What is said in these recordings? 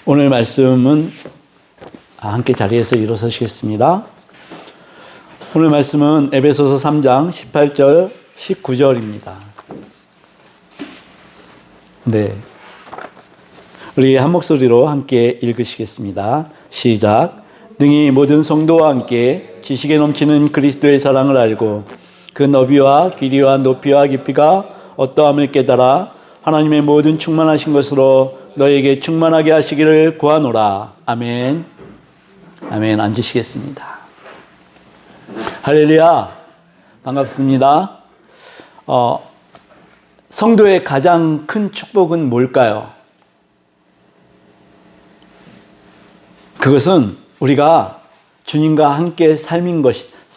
오늘 말씀은 함께 자리에서 일어서시겠습니다. 오늘 말씀은 에베소서 3장 18절, 19절입니다. 네, 우리 한 목소리로 함께 읽으시겠습니다. 시작. 능히 모든 성도와 함께 지식에 넘치는 그리스도의 사랑을 알고 그 너비와 길이와 높이와 깊이가 어떠함을 깨달아 하나님의 모든 충만하신 것으로 너에게 충만하게 하시기를 구하노라. 아멘. 아멘. 앉으시겠습니다. 할렐루야. 반갑습니다. 성도의 가장 큰 축복은 뭘까요? 그것은 우리가 주님과 함께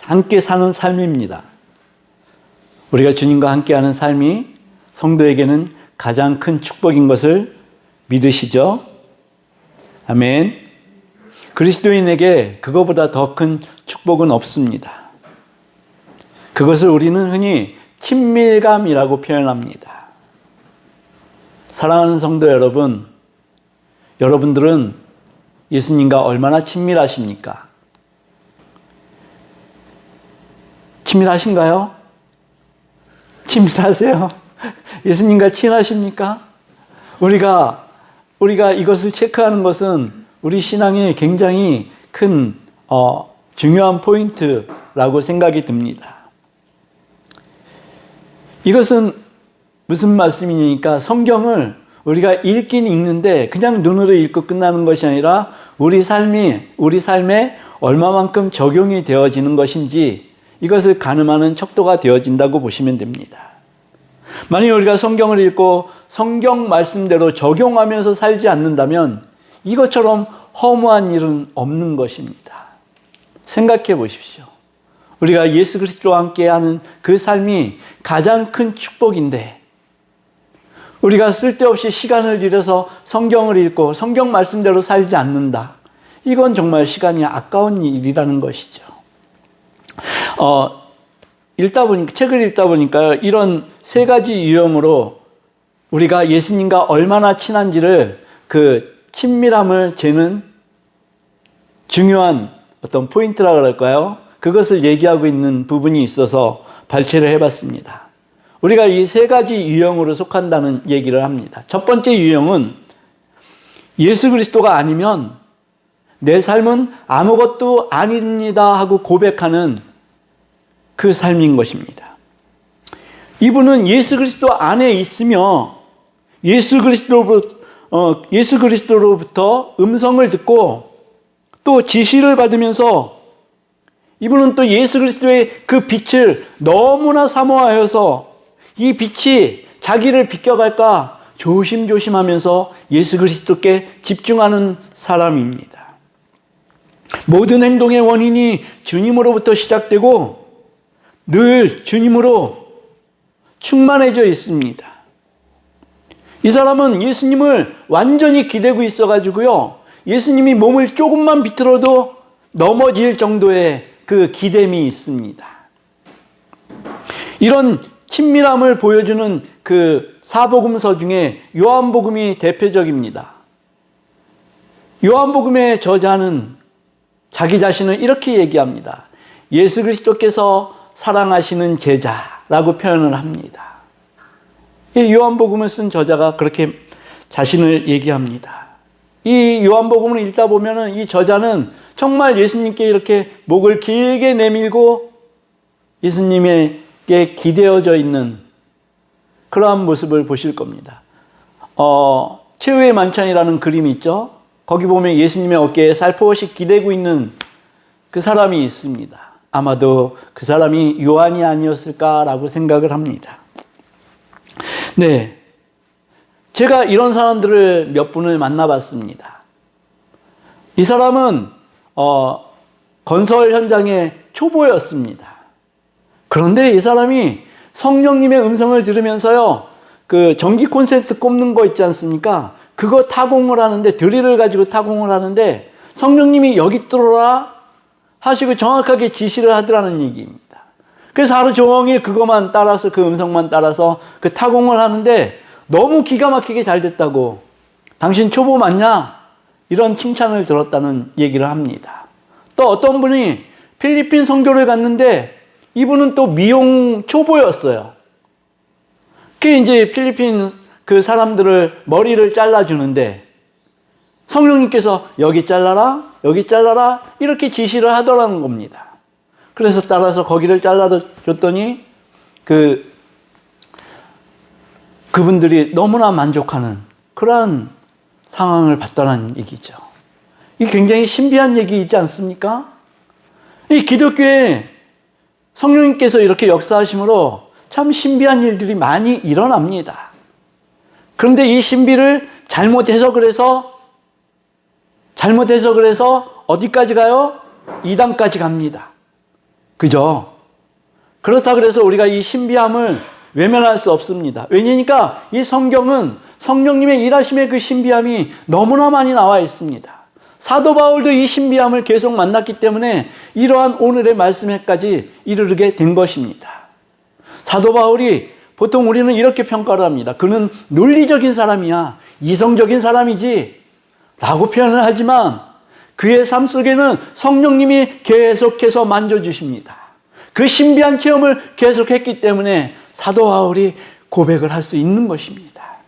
함께 사는 삶입니다. 우리가 주님과 함께하는 삶이 성도에게는 가장 큰 축복인 것을 믿으시죠? 아멘. 그리스도인에게 그거보다 더 큰 축복은 없습니다. 그것을 우리는 흔히 친밀감이라고 표현합니다. 사랑하는 성도 여러분, 여러분들은 예수님과 얼마나 친밀하십니까? 친밀하신가요? 친밀하세요? 예수님과 친하십니까? 우리가 이것을 체크하는 것은 우리 신앙에 굉장히 큰 중요한 포인트라고 생각이 듭니다. 이것은 무슨 말씀이니까 성경을 우리가 읽긴 읽는데 그냥 눈으로 읽고 끝나는 것이 아니라 우리 삶에 얼마만큼 적용이 되어지는 것인지 이것을 가늠하는 척도가 되어진다고 보시면 됩니다. 만약 우리가 성경을 읽고 성경 말씀대로 적용하면서 살지 않는다면 이것처럼 허무한 일은 없는 것입니다. 생각해 보십시오. 우리가 예수 그리스도와 함께하는 그 삶이 가장 큰 축복인데 우리가 쓸데없이 시간을 들여서 성경을 읽고 성경 말씀대로 살지 않는다. 이건 정말 시간이 아까운 일이라는 것이죠. 책을 읽다 보니까 이런 세 가지 유형으로 우리가 예수님과 얼마나 친한지를 그 친밀함을 재는 중요한 어떤 포인트라 그럴까요? 그것을 얘기하고 있는 부분이 있어서 발췌를 해봤습니다. 우리가 이 세 가지 유형으로 속한다는 얘기를 합니다. 첫 번째 유형은 예수 그리스도가 아니면 내 삶은 아무것도 아닙니다 하고 고백하는 그 삶인 것입니다. 이분은 예수 그리스도 안에 있으며 예수 그리스도로부터 음성을 듣고 또 지시를 받으면서 이분은 또 예수 그리스도의 그 빛을 너무나 사모하여서 이 빛이 자기를 비껴갈까 조심조심하면서 예수 그리스도께 집중하는 사람입니다. 모든 행동의 원인이 주님으로부터 시작되고 늘 주님으로 충만해져 있습니다. 이 사람은 예수님을 완전히 기대고 있어가지고요. 예수님이 몸을 조금만 비틀어도 넘어질 정도의 그 기댐이 있습니다. 이런 친밀함을 보여주는 그 사복음서 중에 요한복음이 대표적입니다. 요한복음의 저자는 자기 자신을 이렇게 얘기합니다. 예수 그리스도께서 사랑하시는 제자라고 표현을 합니다. 이 요한복음을 쓴 저자가 그렇게 자신을 얘기합니다. 이 요한복음을 읽다 보면은 이 저자는 정말 예수님께 이렇게 목을 길게 내밀고 예수님에게 기대어져 있는 그러한 모습을 보실 겁니다. 최후의 만찬이라는 그림이 있죠. 거기 보면 예수님의 어깨에 살포시 기대고 있는 그 사람이 있습니다. 아마도 그 사람이 요한이 아니었을까라고 생각을 합니다. 네, 제가 이런 사람들을 몇 분을 만나봤습니다. 이 사람은 건설 현장의 초보였습니다. 그런데 이 사람이 성령님의 음성을 들으면서요, 그 전기 콘센트 꼽는 거 있지 않습니까? 그거 타공을 하는데, 드릴을 가지고 타공을 하는데 성령님이 여기 뚫어라 하시고 정확하게 지시를 하더라는 얘기입니다. 그래서 하루 종일 그것만 따라서, 그 음성만 따라서 그 타공을 하는데 너무 기가 막히게 잘 됐다고. 당신 초보 맞냐? 이런 칭찬을 들었다는 얘기를 합니다. 또 어떤 분이 필리핀 선교를 갔는데 이분은 또 미용 초보였어요. 그 이제 필리핀 그 사람들을 머리를 잘라주는데 성령님께서 여기 잘라라, 여기 잘라라 이렇게 지시를 하더라는 겁니다. 그래서 따라서 거기를 잘라줬더니 그분들이 너무나 만족하는 그러한 상황을 봤다는 얘기죠. 이게 굉장히 신비한 얘기이지 않습니까? 이 기독교에 성령님께서 이렇게 역사하심으로 참 신비한 일들이 많이 일어납니다. 그런데 이 신비를 잘못 해석을 해서 어디까지 가요? 이단까지 갑니다. 그죠? 그렇다 그래서 우리가 이 신비함을 외면할 수 없습니다. 왜냐니까 이 성경은 성령님의 일하심의 그 신비함이 너무나 많이 나와 있습니다. 사도 바울도 이 신비함을 계속 만났기 때문에 이러한 오늘의 말씀에까지 이르게 된 것입니다. 사도 바울이 보통 우리는 이렇게 평가를 합니다. 그는 논리적인 사람이야, 이성적인 사람이지 라고 표현을 하지만 그의 삶 속에는 성령님이 계속해서 만져주십니다. 그 신비한 체험을 계속했기 때문에 사도 바울이 고백을 할 수 있는 것입니다.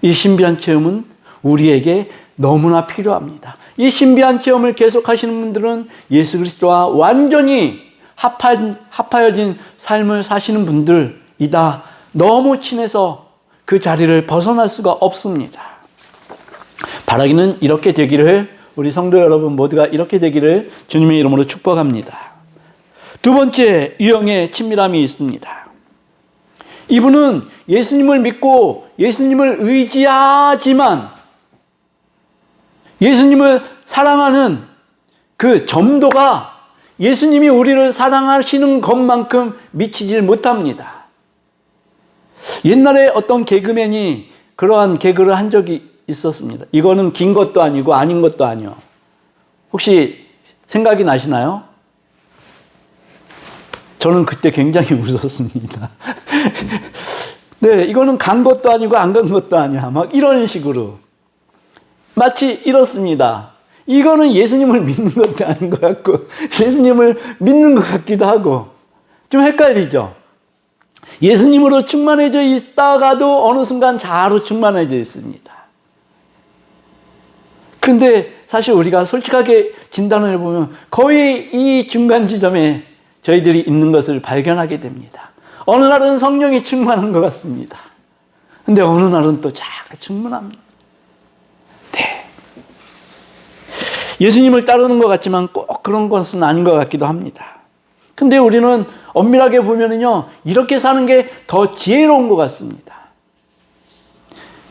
이 신비한 체험은 우리에게 너무나 필요합니다. 이 신비한 체험을 계속하시는 분들은 예수 그리스도와 완전히 합하여진 삶을 사시는 분들이다. 너무 친해서 그 자리를 벗어날 수가 없습니다. 바라기는 이렇게 되기를, 우리 성도 여러분 모두가 이렇게 되기를 주님의 이름으로 축복합니다. 두 번째 유형의 친밀함이 있습니다. 이분은 예수님을 믿고 예수님을 의지하지만 예수님을 사랑하는 그 점도가 예수님이 우리를 사랑하시는 것만큼 미치질 못합니다. 옛날에 어떤 개그맨이 그러한 개그를 한 적이 있었습니다. 이거는 긴 것도 아니고 아닌 것도 아니요. 혹시 생각이 나시나요? 저는 그때 굉장히 웃었습니다. 네, 이거는 간 것도 아니고 안 간 것도 아니야. 막 이런 식으로. 마치 이렇습니다. 이거는 예수님을 믿는 것도 아닌 것 같고 예수님을 믿는 것 같기도 하고 좀 헷갈리죠. 예수님으로 충만해져 있다가도 어느 순간 자아로 충만해져 있습니다. 그런데 사실 우리가 솔직하게 진단을 해보면 거의 이 중간 지점에 저희들이 있는 것을 발견하게 됩니다. 어느 날은 성령이 충만한 것 같습니다. 근데 어느 날은 또 자아가 충만합니다. 네. 예수님을 따르는 것 같지만 꼭 그런 것은 아닌 것 같기도 합니다. 근데 우리는 엄밀하게 보면은요, 이렇게 사는 게 더 지혜로운 것 같습니다.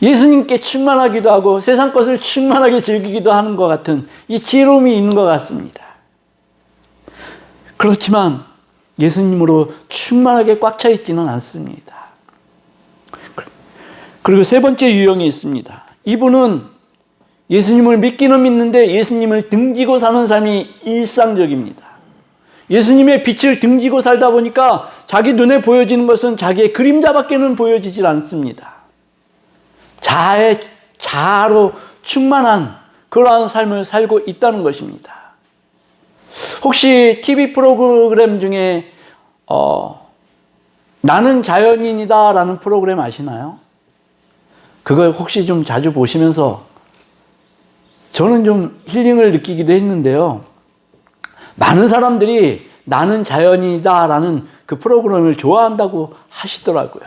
예수님께 충만하기도 하고 세상 것을 충만하게 즐기기도 하는 것 같은 이 지혜로움이 있는 것 같습니다. 그렇지만 예수님으로 충만하게 꽉 차 있지는 않습니다. 그리고 세 번째 유형이 있습니다. 이분은 예수님을 믿기는 믿는데 예수님을 등지고 사는 삶이 일상적입니다. 예수님의 빛을 등지고 살다 보니까 자기 눈에 보여지는 것은 자기의 그림자밖에는 보여지질 않습니다. 자아로 충만한 그러한 삶을 살고 있다는 것입니다. 혹시 TV 프로그램 중에 나는 자연인이다 라는 프로그램 아시나요? 그걸 혹시 좀 자주 보시면서 저는 좀 힐링을 느끼기도 했는데요. 많은 사람들이 나는 자연인이다 라는 그 프로그램을 좋아한다고 하시더라고요.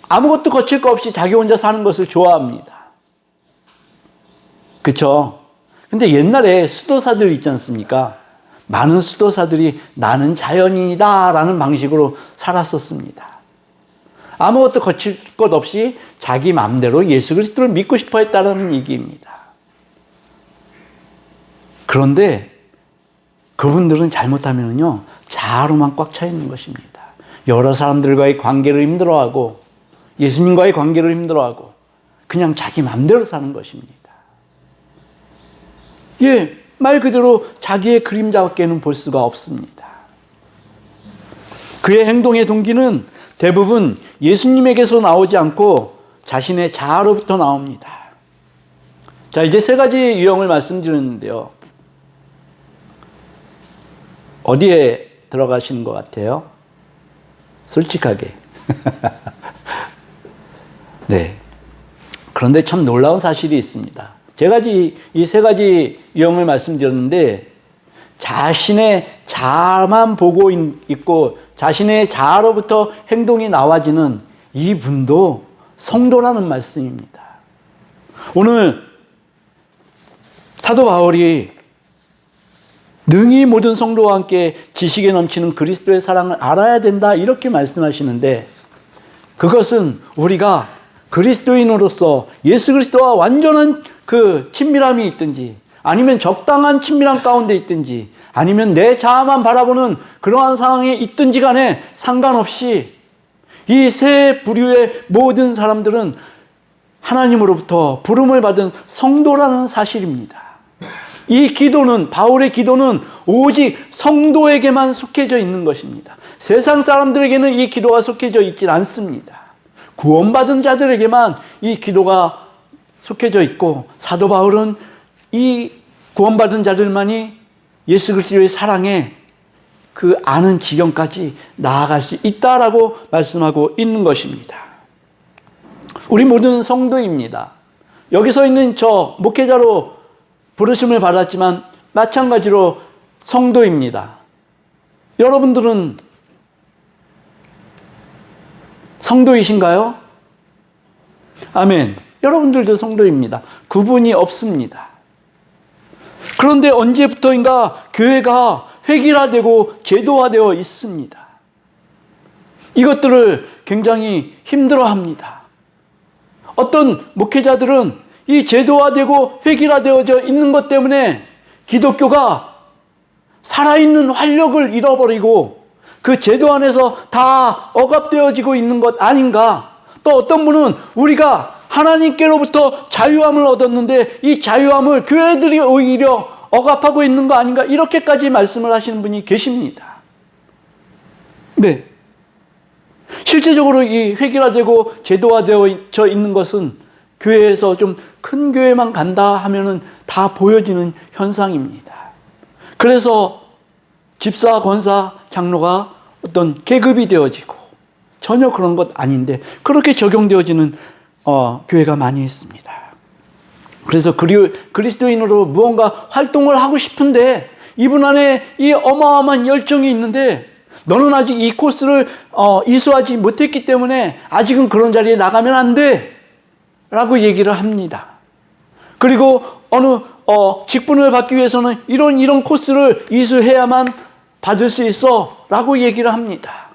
아무것도 거칠 거 없이 자기 혼자 사는 것을 좋아합니다. 그쵸? 근데 옛날에 수도사들 있지 않습니까? 많은 수도사들이 나는 자연인이다 라는 방식으로 살았었습니다. 아무것도 거칠 것 없이 자기 마음대로 예수 그리스도를 믿고 싶어 했다는 얘기입니다. 그런데 그분들은 잘못하면요, 자아로만 꽉 차 있는 것입니다. 여러 사람들과의 관계를 힘들어하고 예수님과의 관계를 힘들어하고 그냥 자기 마음대로 사는 것입니다. 예, 말 그대로 자기의 그림자밖에는 볼 수가 없습니다. 그의 행동의 동기는 대부분 예수님에게서 나오지 않고 자신의 자아로부터 나옵니다. 자, 이제 세 가지 유형을 말씀드렸는데요. 어디에 들어가시는 것 같아요? 솔직하게. 네. 그런데 참 놀라운 사실이 있습니다. 제가 이 세 가지 유형을 말씀드렸는데, 자신의 자아만 보고 있고 자신의 자아로부터 행동이 나와지는 이분도 성도라는 말씀입니다. 오늘 사도 바울이 능히 모든 성도와 함께 지식에 넘치는 그리스도의 사랑을 알아야 된다, 이렇게 말씀하시는데, 그것은 우리가 그리스도인으로서 예수 그리스도와 완전한 그 친밀함이 있든지, 아니면 적당한 친밀함 가운데 있든지, 아니면 내 자아만 바라보는 그러한 상황에 있든지 간에 상관없이 이 세 부류의 모든 사람들은 하나님으로부터 부름을 받은 성도라는 사실입니다. 이 기도는, 바울의 기도는 오직 성도에게만 속해져 있는 것입니다. 세상 사람들에게는 이 기도가 속해져 있지 않습니다. 구원받은 자들에게만 이 기도가 속해져 있고, 사도 바울은 이 구원받은 자들만이 예수 그리스도의 사랑에 그 아는 지경까지 나아갈 수 있다라고 말씀하고 있는 것입니다. 우리 모두는 성도입니다. 여기 서 있는 저 목회자로 부르심을 받았지만 마찬가지로 성도입니다. 여러분들은 성도이신가요? 아멘. 여러분들도 성도입니다. 구분이 없습니다. 그런데 언제부터인가 교회가 획일화되고 제도화되어 있습니다. 이것들을 굉장히 힘들어합니다. 어떤 목회자들은 이 제도화되고 획일화되어져 있는 것 때문에 기독교가 살아있는 활력을 잃어버리고 그 제도 안에서 다 억압되어지고 있는 것 아닌가. 또 어떤 분은 우리가 하나님께로부터 자유함을 얻었는데 이 자유함을 교회들이 오히려 억압하고 있는 거 아닌가, 이렇게까지 말씀을 하시는 분이 계십니다. 네. 실제적으로 이 획일화되고 제도화되어 있는 것은 교회에서 좀 큰 교회만 간다 하면은 다 보여지는 현상입니다. 그래서 집사, 권사, 장로가 어떤 계급이 되어지고 전혀 그런 것 아닌데 그렇게 적용되어지는 교회가 많이 있습니다. 그래서 그리스도인으로 무언가 활동을 하고 싶은데 이분 안에 이 어마어마한 열정이 있는데 너는 아직 이 코스를 이수하지 못했기 때문에 아직은 그런 자리에 나가면 안 돼 라고 얘기를 합니다. 그리고 어느 직분을 받기 위해서는 이런 코스를 이수해야만 받을 수 있어 라고 얘기를 합니다.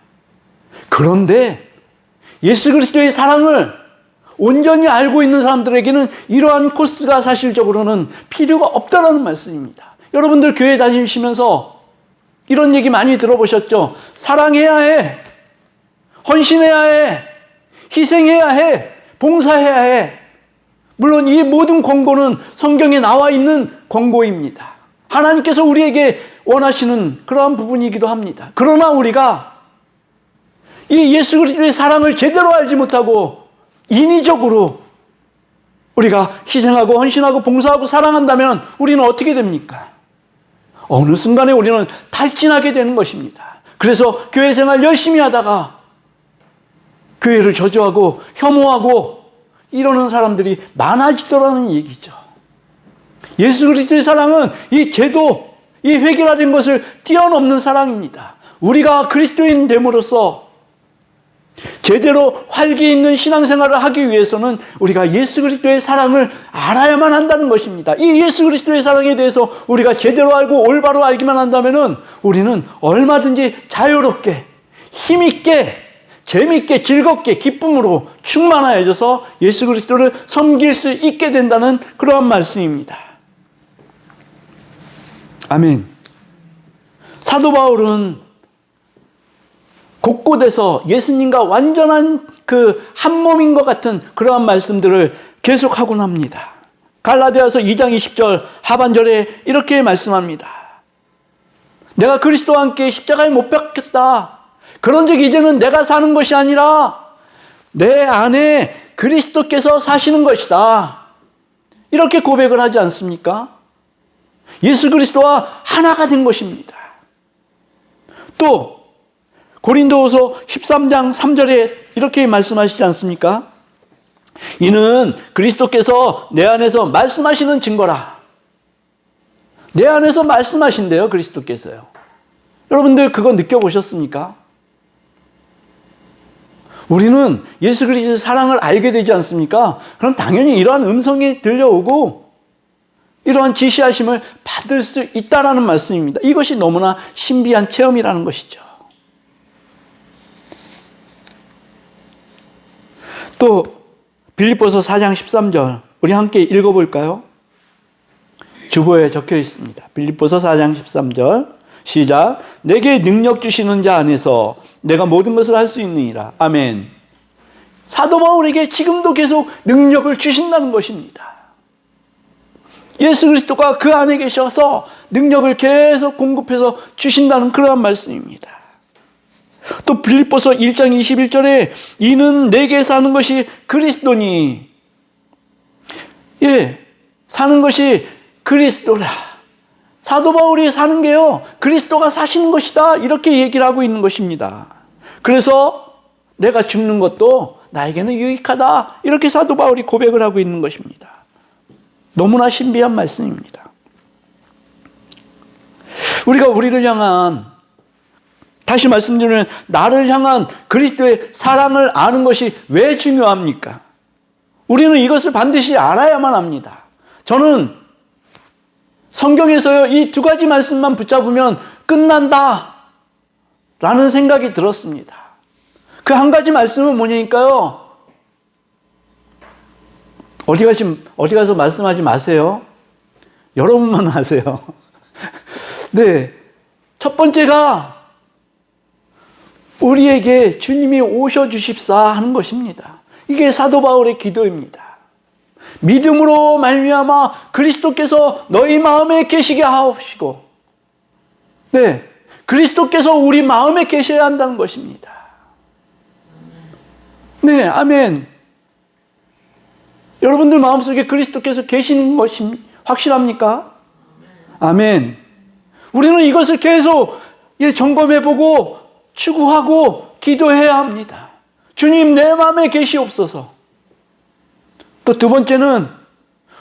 그런데 예수 그리스도의 사랑을 온전히 알고 있는 사람들에게는 이러한 코스가 사실적으로는 필요가 없다라는 말씀입니다. 여러분들 교회 다니시면서 이런 얘기 많이 들어보셨죠? 사랑해야 해, 헌신해야 해, 희생해야 해, 봉사해야 해. 물론 이 모든 권고는 성경에 나와 있는 권고입니다. 하나님께서 우리에게 원하시는 그러한 부분이기도 합니다. 그러나 우리가 이 예수 그리스도의 사랑을 제대로 알지 못하고 인위적으로 우리가 희생하고 헌신하고 봉사하고 사랑한다면 우리는 어떻게 됩니까? 어느 순간에 우리는 탈진하게 되는 것입니다. 그래서 교회 생활 열심히 하다가 교회를 저주하고 혐오하고 이러는 사람들이 많아지더라는 얘기죠. 예수 그리스도의 사랑은 이 제도, 이 획일화된 것을 뛰어넘는 사랑입니다. 우리가 그리스도인 됨으로써 제대로 활기 있는 신앙생활을 하기 위해서는 우리가 예수 그리스도의 사랑을 알아야만 한다는 것입니다. 이 예수 그리스도의 사랑에 대해서 우리가 제대로 알고 올바로 알기만 한다면 우리는 얼마든지 자유롭게, 힘있게, 재밌게, 즐겁게, 기쁨으로 충만하여져서 예수 그리스도를 섬길 수 있게 된다는 그러한 말씀입니다. 아멘. 사도 바울은 곳곳에서 예수님과 완전한 그 한 몸인 것 같은 그러한 말씀들을 계속하곤 합니다. 갈라디아서 2장 20절 하반절에 이렇게 말씀합니다. 내가 그리스도와 함께 십자가에 못 박혔다. 그런즉 이제는 내가 사는 것이 아니라 내 안에 그리스도께서 사시는 것이다. 이렇게 고백을 하지 않습니까? 예수 그리스도와 하나가 된 것입니다. 또 고린도후서 13장 3절에 이렇게 말씀하시지 않습니까? 이는 그리스도께서 내 안에서 말씀하시는 증거라. 내 안에서 말씀하신대요, 그리스도께서요. 여러분들 그거 느껴보셨습니까? 우리는 예수 그리스도의 사랑을 알게 되지 않습니까? 그럼 당연히 이러한 음성이 들려오고 이러한 지시하심을 받을 수 있다라는 말씀입니다. 이것이 너무나 신비한 체험이라는 것이죠. 또 빌립보서 4장 13절 우리 함께 읽어볼까요? 주보에 적혀 있습니다. 빌립보서 4장 13절 시작. 내게 능력 주시는 자 안에서 내가 모든 것을 할 수 있느니라. 아멘. 사도 바울에게 지금도 계속 능력을 주신다는 것입니다. 예수 그리스도가 그 안에 계셔서 능력을 계속 공급해서 주신다는 그러한 말씀입니다. 또 빌립보서 1장 21절에 이는 내게 사는 것이 그리스도니. 예, 사는 것이 그리스도라. 사도 바울이 사는 게요, 그리스도가 사시는 것이다. 이렇게 얘기를 하고 있는 것입니다. 그래서 내가 죽는 것도 나에게는 유익하다. 이렇게 사도 바울이 고백을 하고 있는 것입니다. 너무나 신비한 말씀입니다. 우리가 우리를 향한, 다시 말씀드리면 나를 향한 그리스도의 사랑을 아는 것이 왜 중요합니까? 우리는 이것을 반드시 알아야만 합니다. 저는 성경에서요, 이 두 가지 말씀만 붙잡으면 끝난다 라는 생각이 들었습니다. 그 한 가지 말씀은 뭐냐니까요, 어디 가서 말씀하지 마세요. 여러분만 하세요. 네. 첫 번째가 우리에게 주님이 오셔 주십사 하는 것입니다. 이게 사도 바울의 기도입니다. 믿음으로 말미암아 그리스도께서 너희 마음에 계시게 하옵시고, 네, 그리스도께서 우리 마음에 계셔야 한다는 것입니다. 네, 아멘. 여러분들 마음속에 그리스도께서 계시는 것이 확실합니까? 아멘. 우리는 이것을 계속 점검해보고 추구하고 기도해야 합니다. 주님, 내 마음에 계시옵소서. 또 두 번째는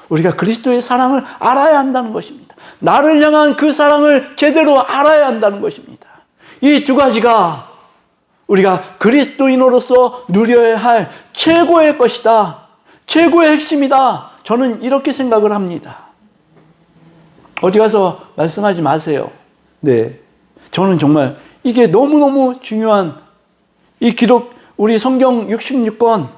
우리가 그리스도의 사랑을 알아야 한다는 것입니다. 나를 향한 그 사랑을 제대로 알아야 한다는 것입니다. 이 두 가지가 우리가 그리스도인으로서 누려야 할 최고의 것이다. 최고의 핵심이다. 저는 이렇게 생각을 합니다. 어디 가서 말씀하지 마세요. 네. 저는 정말 이게 너무너무 중요한 이 기록, 우리 성경 66권,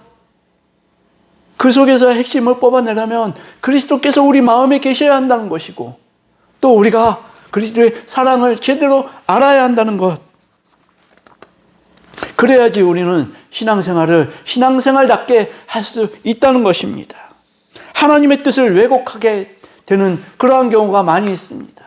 그 속에서 핵심을 뽑아내려면 그리스도께서 우리 마음에 계셔야 한다는 것이고, 또 우리가 그리스도의 사랑을 제대로 알아야 한다는 것. 그래야지 우리는 신앙생활을 신앙생활답게 할 수 있다는 것입니다. 하나님의 뜻을 왜곡하게 되는 그러한 경우가 많이 있습니다.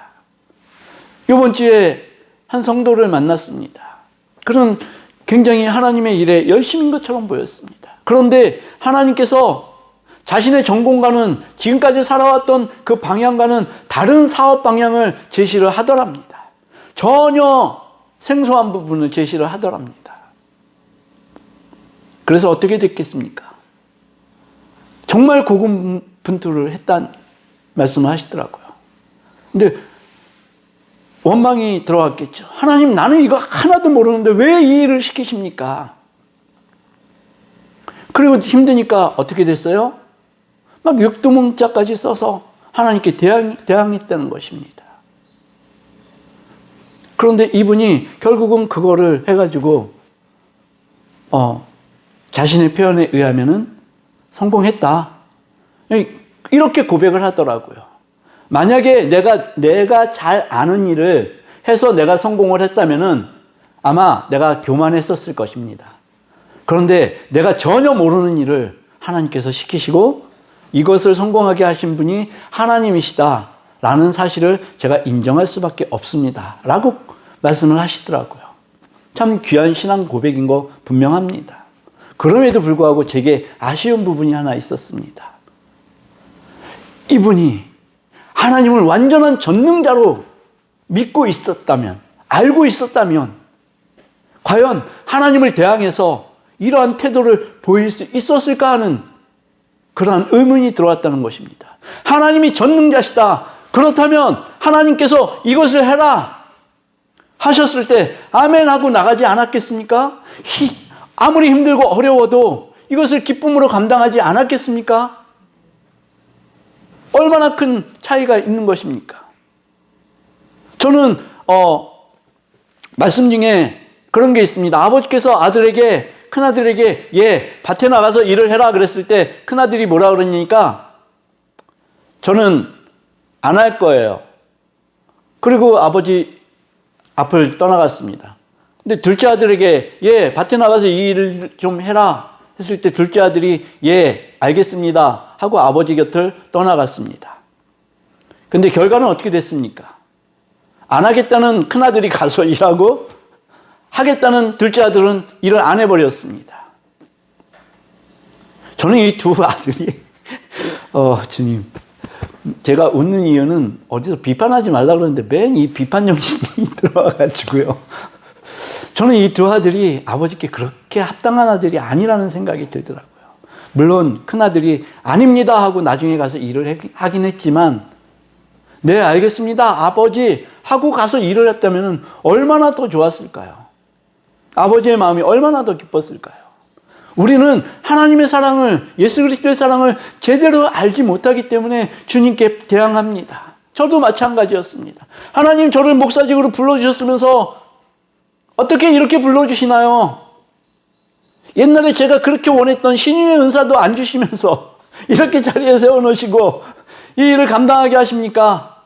이번 주에 한 성도를 만났습니다. 그런 굉장히 하나님의 일에 열심인 것처럼 보였습니다. 그런데 하나님께서 자신의 전공과는 지금까지 살아왔던 그 방향과는 다른 사업 방향을 제시를 하더랍니다. 전혀 생소한 부분을 제시를 하더랍니다. 그래서 어떻게 됐겠습니까? 정말 고군분투를 했다는 말씀을 하시더라고요. 근데 원망이 들어왔겠죠. 하나님, 나는 이거 하나도 모르는데 왜 이 일을 시키십니까? 그리고 힘드니까 어떻게 됐어요? 막 육두문자까지 써서 하나님께 대항했다는 것입니다. 그런데 이분이 결국은 그거를 해가지고 자신의 표현에 의하면은 성공했다. 이렇게 고백을 하더라고요. 만약에 내가 잘 아는 일을 해서 내가 성공을 했다면은 아마 내가 교만했었을 것입니다. 그런데 내가 전혀 모르는 일을 하나님께서 시키시고 이것을 성공하게 하신 분이 하나님이시다라는 사실을 제가 인정할 수밖에 없습니다. 라고 말씀을 하시더라고요. 참 귀한 신앙 고백인 거 분명합니다. 그럼에도 불구하고 제게 아쉬운 부분이 하나 있었습니다. 이분이 하나님을 완전한 전능자로 믿고 있었다면, 알고 있었다면 과연 하나님을 대항해서 이러한 태도를 보일 수 있었을까 하는 그러한 의문이 들어왔다는 것입니다. 하나님이 전능자시다. 그렇다면 하나님께서 이것을 해라 하셨을 때 아멘 하고 나가지 않았겠습니까? 아무리 힘들고 어려워도 이것을 기쁨으로 감당하지 않았겠습니까? 얼마나 큰 차이가 있는 것입니까? 저는 말씀 중에 그런 게 있습니다. 아버지께서 큰아들에게 밭에 나가서 일을 해라 그랬을 때 큰아들이 뭐라 그러니까 저는 안 할 거예요. 그리고 아버지 앞을 떠나갔습니다. 근데 둘째 아들에게 밭에 나가서 이 일을 좀 해라 했을 때 둘째 아들이 알겠습니다 하고 아버지 곁을 떠나갔습니다. 근데 결과는 어떻게 됐습니까? 안 하겠다는 큰아들이 가서 일하고 하겠다는 둘째 아들은 일을 안 해버렸습니다. 저는 이 두 아들이 주님, 제가 웃는 이유는 어디서 비판하지 말라고 그러는데 맨 이 비판 정신이 들어와가지고요. 저는 이 두 아들이 아버지께 그렇게 합당한 아들이 아니라는 생각이 들더라고요. 물론 큰아들이 아닙니다 하고 나중에 가서 일을 하긴 했지만 네 알겠습니다 아버지 하고 가서 일을 했다면 얼마나 더 좋았을까요? 아버지의 마음이 얼마나 더 기뻤을까요? 우리는 하나님의 사랑을, 예수 그리스도의 사랑을 제대로 알지 못하기 때문에 주님께 대항합니다. 저도 마찬가지였습니다. 하나님 저를 목사직으로 불러주셨으면서 어떻게 이렇게 불러주시나요? 옛날에 제가 그렇게 원했던 신인의 은사도 안 주시면서 이렇게 자리에 세워놓으시고 이 일을 감당하게 하십니까?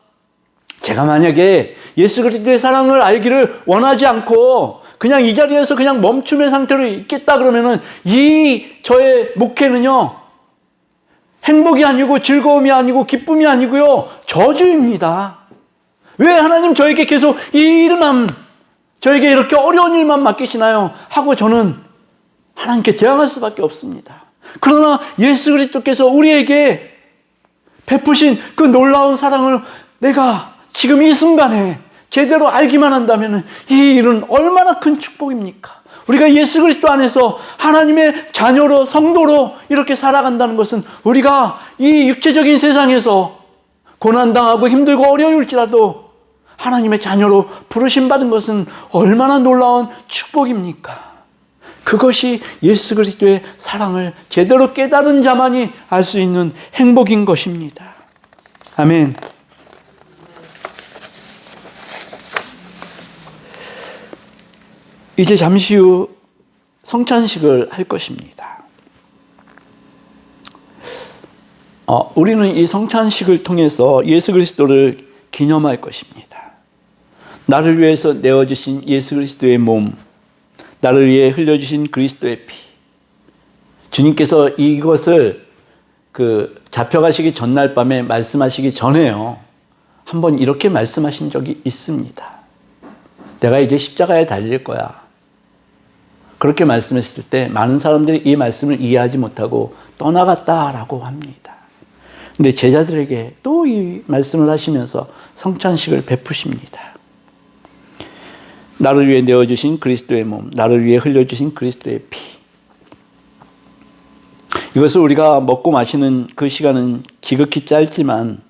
제가 만약에 예수 그리스도의 사랑을 알기를 원하지 않고 그냥 이 자리에서 그냥 멈춤의 상태로 있겠다 그러면은 이 저의 목회는요, 행복이 아니고 즐거움이 아니고 기쁨이 아니고요, 저주입니다. 왜 하나님 저에게 계속 이 일만, 저에게 이렇게 어려운 일만 맡기시나요? 하고 저는 하나님께 대항할 수밖에 없습니다. 그러나 예수 그리스도께서 우리에게 베푸신 그 놀라운 사랑을 내가 지금 이 순간에 제대로 알기만 한다면 이 일은 얼마나 큰 축복입니까? 우리가 예수 그리스도 안에서 하나님의 자녀로 성도로 이렇게 살아간다는 것은 우리가 이 육체적인 세상에서 고난당하고 힘들고 어려울지라도 하나님의 자녀로 부르심받은 것은 얼마나 놀라운 축복입니까? 그것이 예수 그리스도의 사랑을 제대로 깨달은 자만이 알 수 있는 행복인 것입니다. 아멘. 이제 잠시 후 성찬식을 할 것입니다. 우리는 이 성찬식을 통해서 예수 그리스도를 기념할 것입니다. 나를 위해서 내어주신 예수 그리스도의 몸, 나를 위해 흘려주신 그리스도의 피. 주님께서 이것을 잡혀가시기 전날 밤에 말씀하시기 전에요, 한번 이렇게 말씀하신 적이 있습니다. 내가 이제 십자가에 달릴 거야. 그렇게 말씀했을 때 많은 사람들이 이 말씀을 이해하지 못하고 떠나갔다라고 합니다. 근데 제자들에게 또 이 말씀을 하시면서 성찬식을 베푸십니다. 나를 위해 내어주신 그리스도의 몸, 나를 위해 흘려주신 그리스도의 피. 이것을 우리가 먹고 마시는 그 시간은 지극히 짧지만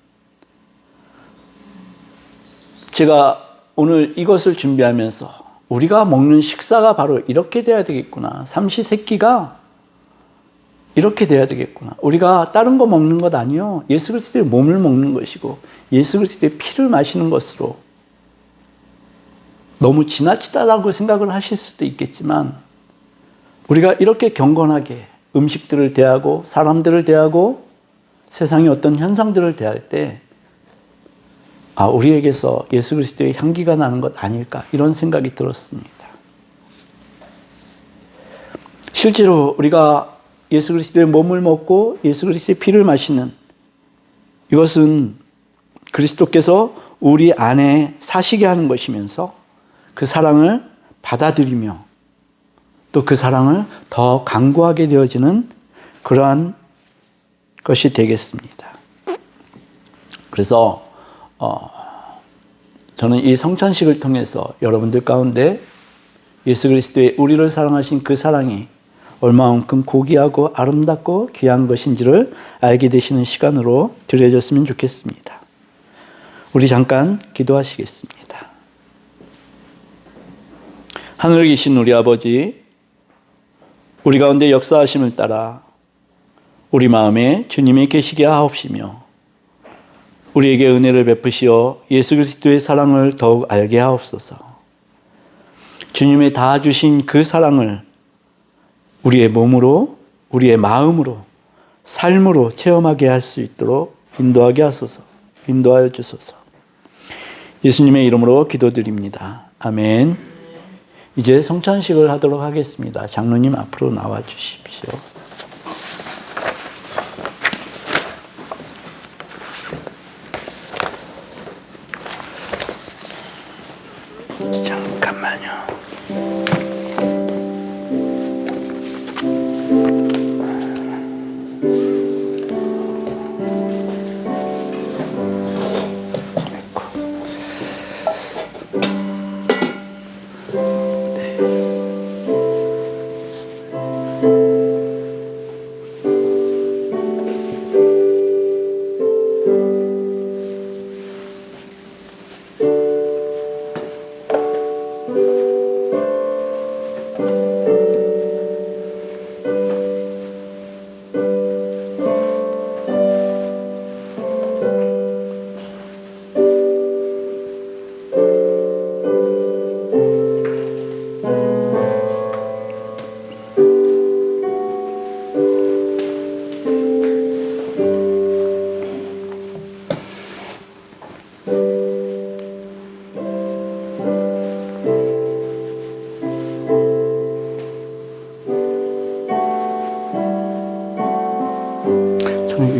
제가 오늘 이것을 준비하면서 우리가 먹는 식사가 바로 이렇게 돼야 되겠구나. 삼시세끼가 이렇게 돼야 되겠구나. 우리가 다른 거 먹는 것 아니요, 예수 그리스도의 몸을 먹는 것이고 예수 그리스도의 피를 마시는 것으로. 너무 지나치다라고 생각을 하실 수도 있겠지만 우리가 이렇게 경건하게 음식들을 대하고 사람들을 대하고 세상의 어떤 현상들을 대할 때 우리에게서 예수 그리스도의 향기가 나는 것 아닐까, 이런 생각이 들었습니다. 실제로 우리가 예수 그리스도의 몸을 먹고 예수 그리스도의 피를 마시는 이것은 그리스도께서 우리 안에 사시게 하는 것이면서 그 사랑을 받아들이며 또 그 사랑을 더 강구하게 되어지는 그러한 것이 되겠습니다. 그래서 저는 이 성찬식을 통해서 여러분들 가운데 예수 그리스도의 우리를 사랑하신 그 사랑이 얼마만큼 고귀하고 아름답고 귀한 것인지를 알게 되시는 시간으로 드려졌으면 좋겠습니다. 우리 잠깐 기도하시겠습니다. 하늘에 계신 우리 아버지, 우리 가운데 역사하심을 따라 우리 마음에 주님이 계시게 하옵시며 우리에게 은혜를 베푸시어 예수 그리스도의 사랑을 더욱 알게 하옵소서. 주님의 다 주신 그 사랑을 우리의 몸으로, 우리의 마음으로, 삶으로 체험하게 할 수 있도록 인도하여 주소서. 예수님의 이름으로 기도드립니다. 아멘. 이제 성찬식을 하도록 하겠습니다. 장로님 앞으로 나와 주십시오. 잠깐만요.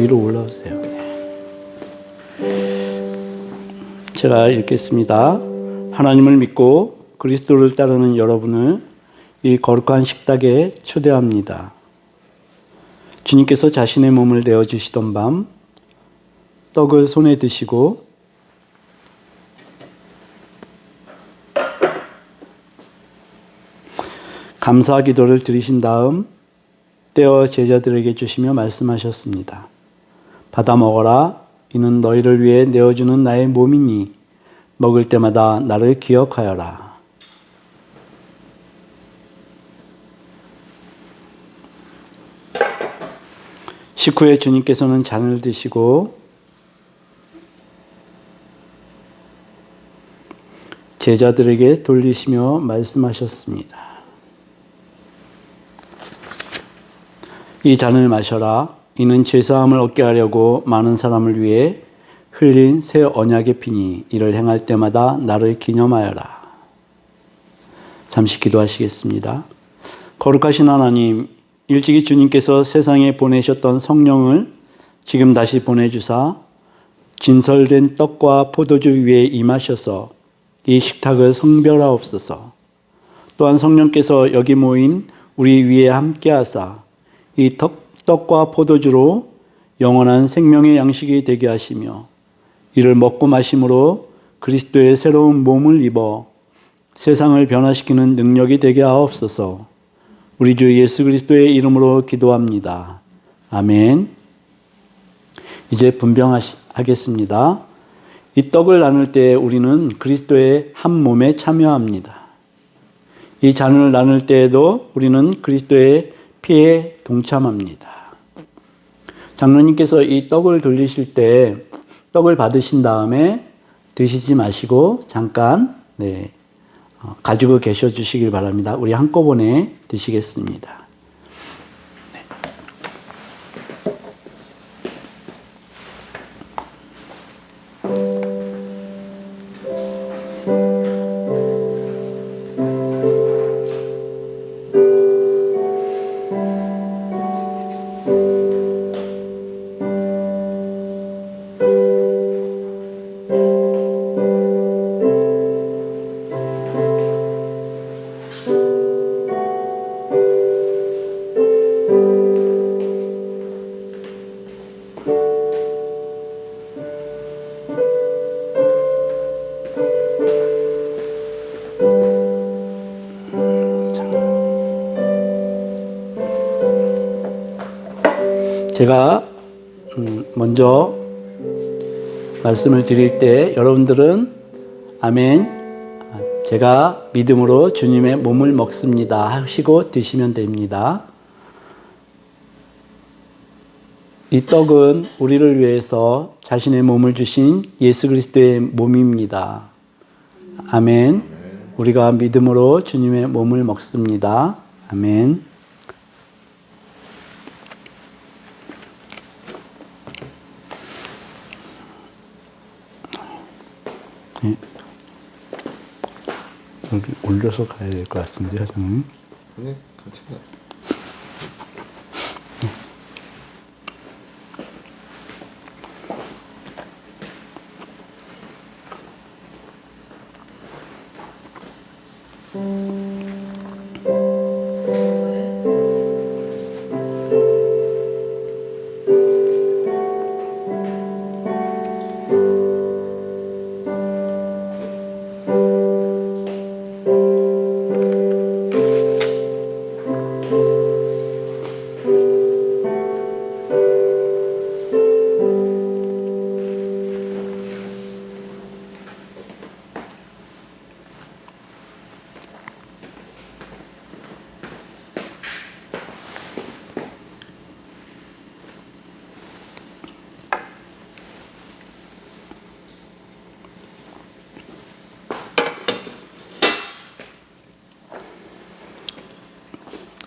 위로 올라오세요. 제가 읽겠습니다. 하나님을 믿고 그리스도를 따르는 여러분을 이 거룩한 식탁에 초대합니다. 주님께서 자신의 몸을 내어주시던 밤 떡을 손에 드시고 감사 기도를 드리신 다음 떼어 제자들에게 주시며 말씀하셨습니다. 받아 먹어라. 이는 너희를 위해 내어주는 나의 몸이니 먹을 때마다 나를 기억하여라. 식후에 주님께서는 잔을 드시고 제자들에게 돌리시며 말씀하셨습니다. 이 잔을 마셔라. 이는 죄사함을 얻게 하려고 많은 사람을 위해 흘린 새 언약의 피니 이를 행할 때마다 나를 기념하여라. 잠시 기도하시겠습니다. 거룩하신 하나님, 일찍이 주님께서 세상에 보내셨던 성령을 지금 다시 보내주사 진설된 떡과 포도주 위에 임하셔서 이 식탁을 성별하옵소서. 또한 성령께서 여기 모인 우리 위에 함께하사 이 떡과 포도주로 영원한 생명의 양식이 되게 하시며 이를 먹고 마심으로 그리스도의 새로운 몸을 입어 세상을 변화시키는 능력이 되게 하옵소서. 우리 주 예수 그리스도의 이름으로 기도합니다. 아멘. 이제 분병하겠습니다. 이 떡을 나눌 때 우리는 그리스도의 한 몸에 참여합니다. 이 잔을 나눌 때에도 우리는 그리스도의 피에 동참합니다. 장로님께서 이 떡을 돌리실 때 떡을 받으신 다음에 드시지 마시고 잠깐 가지고 계셔 주시길 바랍니다. 우리 한꺼번에 드시겠습니다. 제가 먼저 말씀을 드릴 때 여러분들은 아멘, 제가 믿음으로 주님의 몸을 먹습니다 하시고 드시면 됩니다. 이 떡은 우리를 위해서 자신의 몸을 주신 예수 그리스도의 몸입니다. 아멘. 우리가 믿음으로 주님의 몸을 먹습니다. 아멘. 네. 여기 올려서 가야 될 것 같은데, 사장님. 네, 괜찮아요.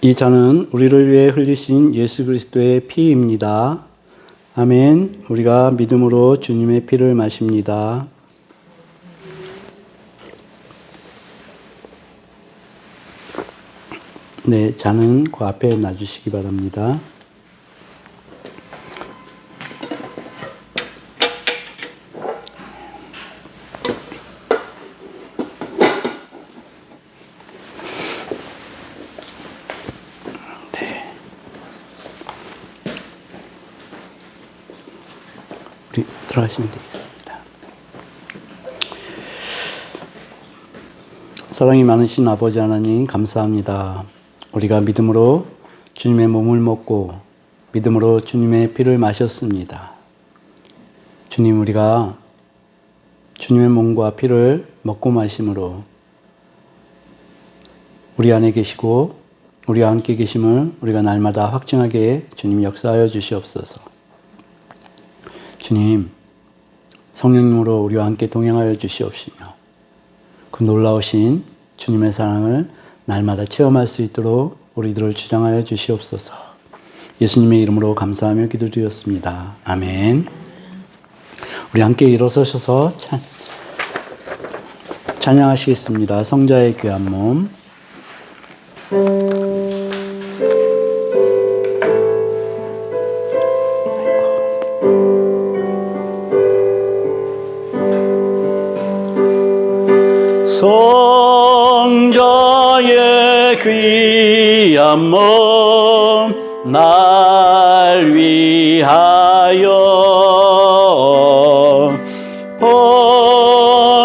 이 잔은 우리를 위해 흘리신 예수 그리스도의 피입니다. 아멘. 우리가 믿음으로 주님의 피를 마십니다. 네, 잔은 그 앞에 놔주시기 바랍니다. 들어가시면 되겠습니다. 사랑이 많으신 아버지 하나님 감사합니다. 우리가 믿음으로 주님의 몸을 먹고 믿음으로 주님의 피를 마셨습니다. 주님, 우리가 주님의 몸과 피를 먹고 마심으로 우리 안에 계시고 우리와 함께 계심을 우리가 날마다 확증하게 주님 역사하여 주시옵소서. 주님, 성령님으로 우리와 함께 동행하여 주시옵시며 그 놀라우신 주님의 사랑을 날마다 체험할 수 있도록 우리들을 주장하여 주시옵소서. 예수님의 이름으로 감사하며 기도드렸습니다. 아멘. 우리 함께 일어서셔서 찬양하시겠습니다. 성자의 귀한 몸. 성자의 귀한 몸 날 위하여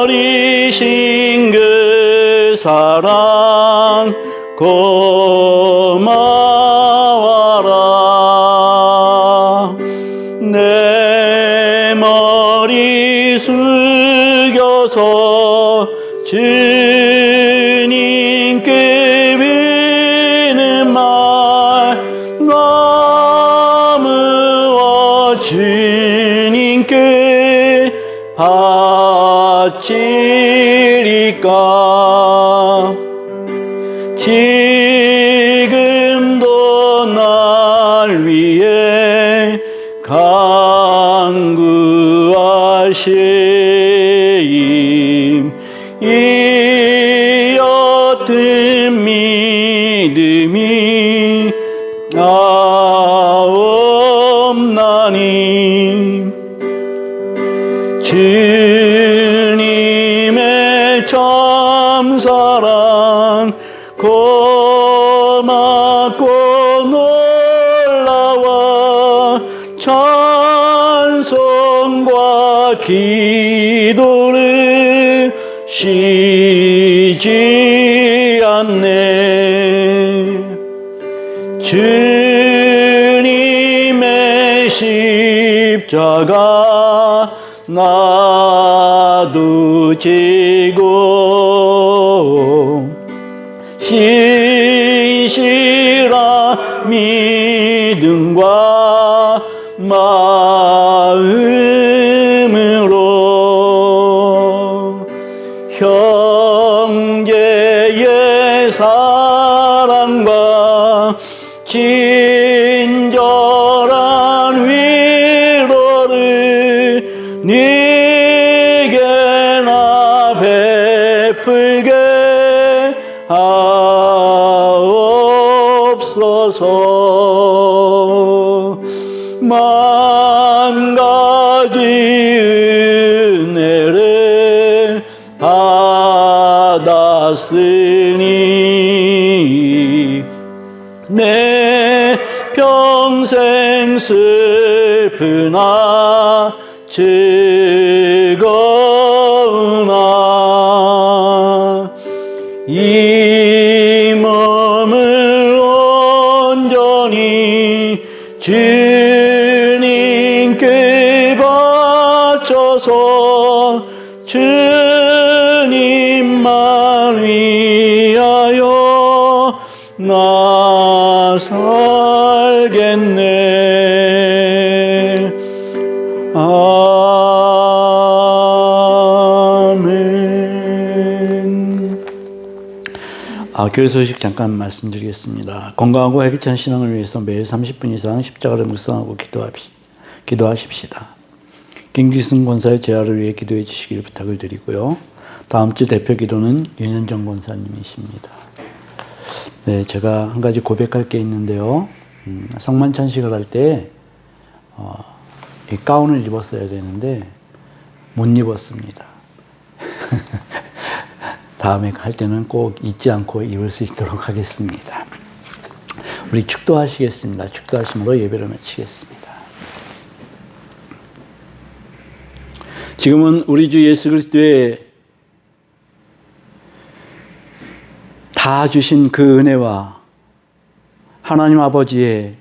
버리신 그 사랑 고마워라. 내 머리 숙여서 주님께 비는 말 너무어 주님께 바치리까. 지금도 날 위해 간구하시임. 이 어떤 믿음이 없나니. 주님의 참사랑 고맙고 놀라워 찬송과 기도를 쉬지 않네. 주님의 십자가 나도 지고 신실한 믿음과 마음으로 형제의 사랑과 친절한 위로를 네게나 베풀게 하옵소서. 만 가지 은혜를 받았으니 내 평생 슬프나 즐거우나 이 몸을 온전히 주님께 바쳐서 주님만 위하여 나 살겠네. 아멘. 교회 소식 잠깐 말씀드리겠습니다. 건강하고 활기찬 신앙을 위해서 매일 30분 이상 십자가를 묵상하고 기도하십시다. 김기승 권사의 재활을 위해 기도해 주시길 부탁을 드리고요. 다음 주 대표 기도는 윤현정 권사님이십니다. 네, 제가 한 가지 고백할 게 있는데요. 성만 찬식을 할 때 이 가운을 입었어야 되는데 못 입었습니다. 다음에 할 때는 꼭 잊지 않고 입을 수 있도록 하겠습니다. 우리 축도하시겠습니다. 축도하심으로 예배를 마치겠습니다. 지금은 우리 주 예수 그리스도의 다 주신 그 은혜와 하나님 아버지의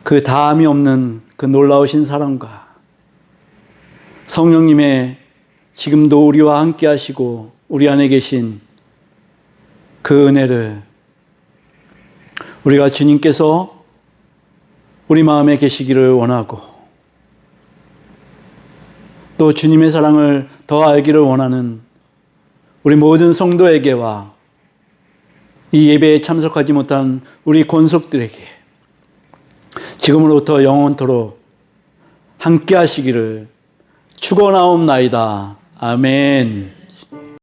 그 다함이 없는 그 놀라우신 사랑과 성령님의 지금도 우리와 함께 하시고 우리 안에 계신 그 은혜를 우리가 주님께서 우리 마음에 계시기를 원하고 또 주님의 사랑을 더 알기를 원하는 우리 모든 성도에게와 이 예배에 참석하지 못한 우리 권속들에게 지금으로부터 영원토록 함께 하시기를 축원하옵나이다. 아멘.